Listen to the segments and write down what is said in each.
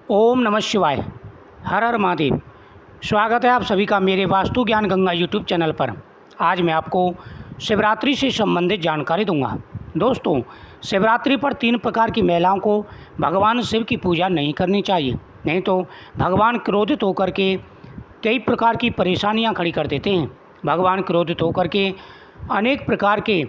ओम नमः शिवाय। हर हर महादेव। स्वागत है आप सभी का मेरे वास्तु ज्ञान गंगा यूट्यूब चैनल पर। आज मैं आपको शिवरात्रि से संबंधित जानकारी दूंगा। दोस्तों, शिवरात्रि पर 3 प्रकार की महिलाओं को भगवान शिव की पूजा नहीं करनी चाहिए, नहीं तो भगवान क्रोधित होकर के कई प्रकार की परेशानियां खड़ी कर देते हैं। भगवान क्रोधित होकर के अनेक प्रकार के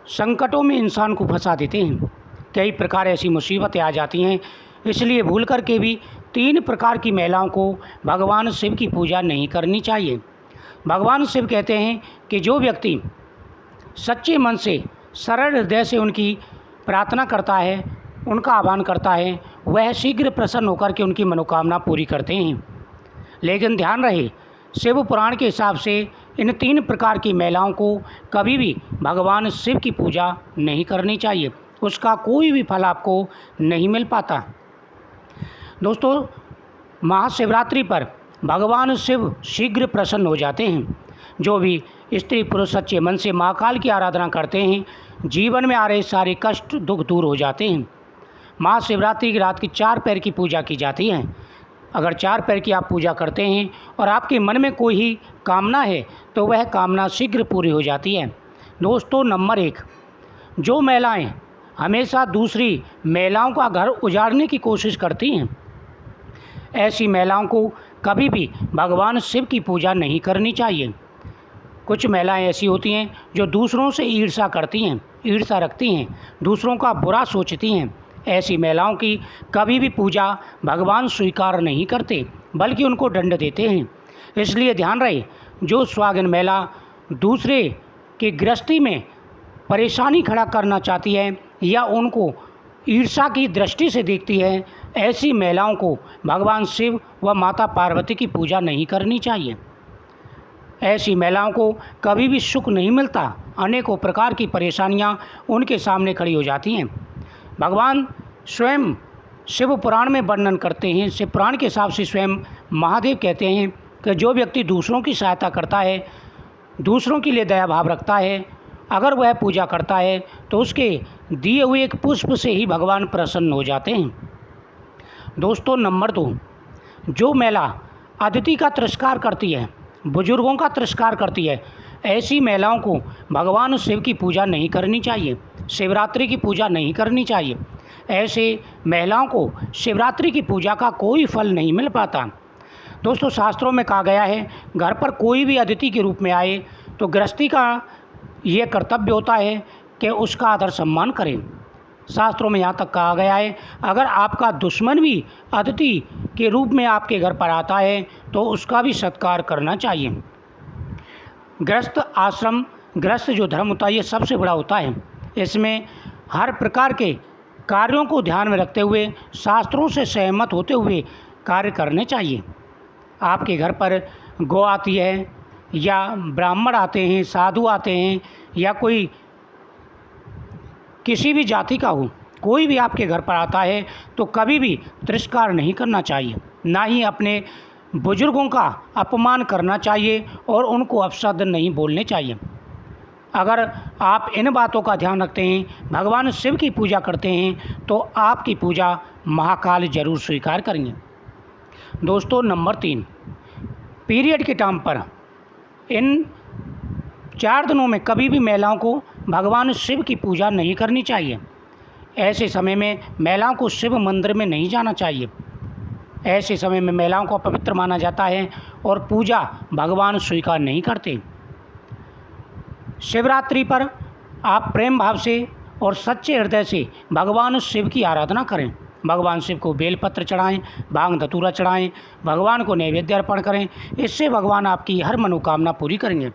संकटों में इंसान को फंसा देते हैं। कई प्रकार ऐसी मुसीबतें आ जाती हैं, इसलिए भूल कर के भी 3 प्रकार की महिलाओं को भगवान शिव की पूजा नहीं करनी चाहिए। भगवान शिव कहते हैं कि जो व्यक्ति सच्चे मन से सरल हृदय से उनकी प्रार्थना करता है, उनका आह्वान करता है, वह शीघ्र प्रसन्न होकर के उनकी मनोकामना पूरी करते हैं। लेकिन ध्यान रहे, शिव पुराण के हिसाब से इन 3 प्रकार की महिलाओं को कभी भी भगवान शिव की पूजा नहीं करनी चाहिए। उसका कोई भी फल आपको नहीं मिल पाता। दोस्तों, महाशिवरात्रि पर भगवान शिव शीघ्र प्रसन्न हो जाते हैं। जो भी स्त्री पुरुष सच्चे मन से महाकाल की आराधना करते हैं, जीवन में आ रहे सारे कष्ट दुख दूर हो जाते हैं। महाशिवरात्रि की रात की 4 पैर की पूजा की जाती है। अगर 4 पैर की आप पूजा करते हैं और आपके मन में कोई ही कामना है तो वह कामना शीघ्र पूरी हो जाती है। दोस्तों, नंबर 1, जो महिलाएं हमेशा दूसरी महिलाओं का घर उजाड़ने की कोशिश करती हैं, ऐसी महिलाओं को कभी भी भगवान शिव की पूजा नहीं करनी चाहिए। कुछ महिलाएं ऐसी होती हैं जो दूसरों से ईर्ष्या करती हैं, ईर्ष्या रखती हैं, दूसरों का बुरा सोचती हैं। ऐसी महिलाओं की कभी भी पूजा भगवान स्वीकार नहीं करते, बल्कि उनको दंड देते हैं। इसलिए ध्यान रहे, जो सुहागिन महिला दूसरे की गृहस्थी में परेशानी खड़ा करना चाहती है या उनको ईर्ष्या की दृष्टि से देखती है, ऐसी महिलाओं को भगवान शिव व माता पार्वती की पूजा नहीं करनी चाहिए। ऐसी महिलाओं को कभी भी सुख नहीं मिलता, अनेकों प्रकार की परेशानियां उनके सामने खड़ी हो जाती हैं। भगवान स्वयं शिव पुराण में वर्णन करते हैं। शिव पुराण के हिसाब से स्वयं महादेव कहते हैं कि जो व्यक्ति दूसरों की सहायता करता है, दूसरों के लिए दया भाव रखता है, अगर वह पूजा करता है तो उसके दिए हुए एक पुष्प से ही भगवान प्रसन्न हो जाते हैं। दोस्तों, नंबर 2, जो महिला अतिथि का तिरस्कार करती है, बुजुर्गों का तिरस्कार करती है, ऐसी महिलाओं को भगवान शिव की पूजा नहीं करनी चाहिए, शिवरात्रि की पूजा नहीं करनी चाहिए। ऐसे महिलाओं को शिवरात्रि की पूजा का कोई फल नहीं मिल पाता। दोस्तों, शास्त्रों में कहा गया है, घर पर कोई भी अतिथि के रूप में आए तो गृहस्थी का ये कर्तव्य होता है कि उसका आदर सम्मान करें। शास्त्रों में यहाँ तक कहा गया है, अगर आपका दुश्मन भी अतिथि के रूप में आपके घर पर आता है तो उसका भी सत्कार करना चाहिए। गृहस्थ आश्रम, गृहस्थ जो धर्म होता है, ये सबसे बड़ा होता है। इसमें हर प्रकार के कार्यों को ध्यान में रखते हुए, शास्त्रों से सहमत होते हुए कार्य करने चाहिए। आपके घर पर गौ आती है या ब्राह्मण आते हैं, साधु आते हैं, या कोई किसी भी जाति का हो, कोई भी आपके घर पर आता है तो कभी भी तिरस्कार नहीं करना चाहिए, ना ही अपने बुजुर्गों का अपमान करना चाहिए और उनको अपशब्द नहीं बोलने चाहिए। अगर आप इन बातों का ध्यान रखते हैं, भगवान शिव की पूजा करते हैं, तो आपकी पूजा महाकाल जरूर स्वीकार करेंगे। दोस्तों, नंबर 3, पीरियड के टाइम पर इन 4 दिनों में कभी भी महिलाओं को भगवान शिव की पूजा नहीं करनी चाहिए। ऐसे समय में महिलाओं को शिव मंदिर में नहीं जाना चाहिए। ऐसे समय में महिलाओं को अपवित्र माना जाता है और पूजा भगवान स्वीकार नहीं करते। शिवरात्रि पर आप प्रेम भाव से और सच्चे हृदय से भगवान शिव की आराधना करें। भगवान शिव को बेलपत्र चढ़ाएं, भांग धतूरा चढ़ाएं, भगवान को नैवेद्य अर्पण करें। इससे भगवान आपकी हर मनोकामना पूरी करेंगे।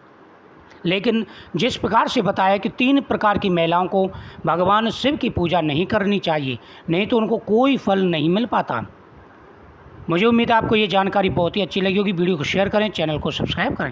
लेकिन जिस प्रकार से बताया कि 3 प्रकार की महिलाओं को भगवान शिव की पूजा नहीं करनी चाहिए, नहीं तो उनको कोई फल नहीं मिल पाता। मुझे उम्मीद है आपको ये जानकारी बहुत ही अच्छी लगी होगी। वीडियो को शेयर करें, चैनल को सब्सक्राइब करें।